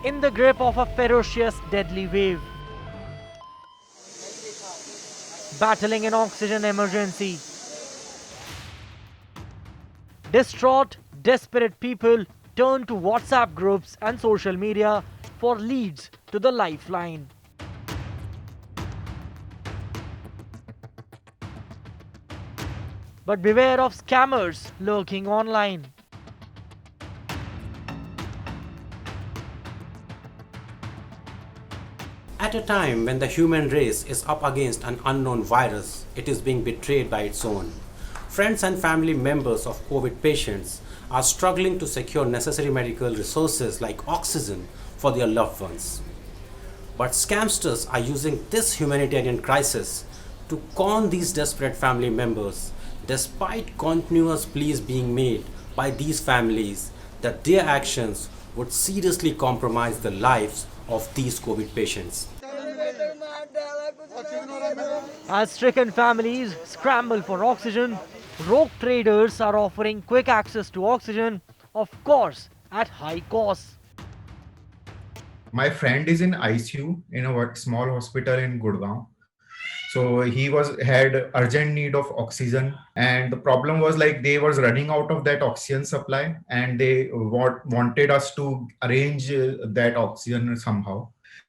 in the grip of a ferocious, deadly wave. Battling an oxygen emergency. Distraught, desperate people turn to WhatsApp groups and social media for leads to the lifeline. But beware of scammers lurking online. At a time when the human race is up against an unknown virus, it is being betrayed by its own. Friends and family members of COVID patients are struggling to secure necessary medical resources like oxygen for their loved ones. But scamsters are using this humanitarian crisis to con these desperate family members, despite continuous pleas being made by these families that their actions would seriously compromise the lives of these COVID patients. As stricken families scramble for oxygen, rogue traders are offering quick access to oxygen, of course, at high cost. My friend is in ICU in a small hospital in Gurgaon. So he had urgent need of oxygen, and the problem was like they was running out of that oxygen supply, and they wanted us to arrange that oxygen somehow.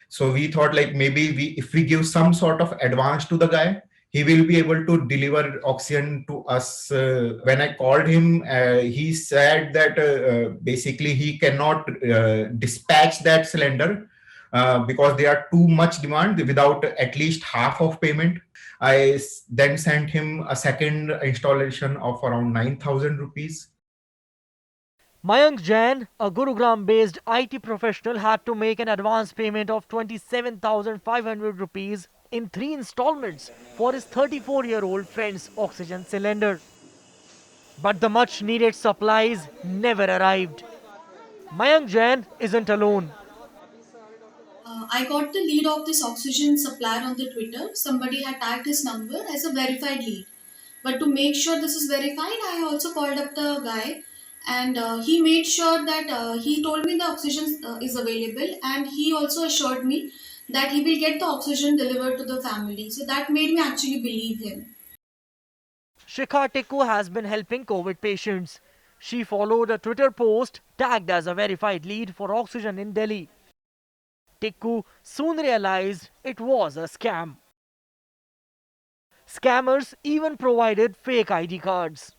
So we thought like maybe if we give some sort of advance to the guy, he will be able to deliver oxygen to us. When I called him, he said that basically he cannot dispatch that cylinder because they are too much demand without at least half of payment. Then sent him a second installation of around 9,000 rupees. Mayank Jain, a Gurugram-based IT professional, had to make an advance payment of 27,500 rupees in 3 installments for his 34-year-old friend's oxygen cylinder. But the much-needed supplies never arrived. Mayank Jain isn't alone. I got the lead of this oxygen supplier on the Twitter. Somebody had tagged his number as a verified lead. But to make sure this is verified, I also called up the guy, and he made sure that he told me the oxygen is available, and he also assured me that he will get the oxygen delivered to the family. So that made me actually believe him. Shikha Tikku has been helping COVID patients. She followed a Twitter post tagged as a verified lead for oxygen in Delhi. Tikku soon realized it was a scam. Scammers even provided fake ID cards.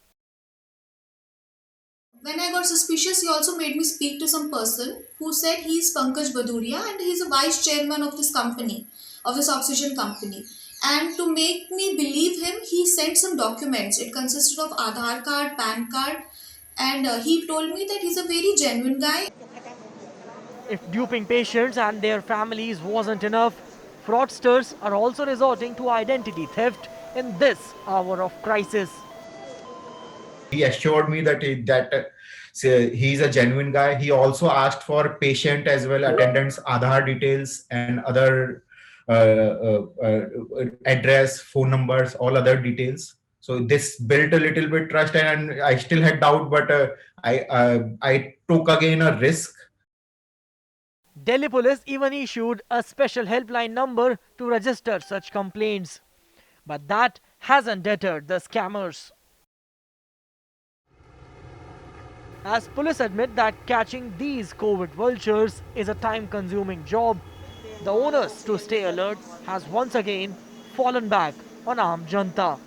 When I got suspicious, he also made me speak to some person who said he's Pankaj Baduria and he's a vice chairman of this company, of this oxygen company. And to make me believe him, he sent some documents. It consisted of Aadhaar card, PAN card, and he told me that he's a very genuine guy. If duping patients and their families wasn't enough, fraudsters are also resorting to identity theft in this hour of crisis. He assured me that he's a genuine guy. He also asked for patient as well attendants Aadhaar details and other address, phone numbers, all other details. So this built a little bit trust, and I still had doubt, but I took again a risk. Delhi police even issued a special helpline number to register such complaints. But that hasn't deterred the scammers. As police admit that catching these COVID vultures is a time-consuming job, the onus to stay alert has once again fallen back on Aam Janta.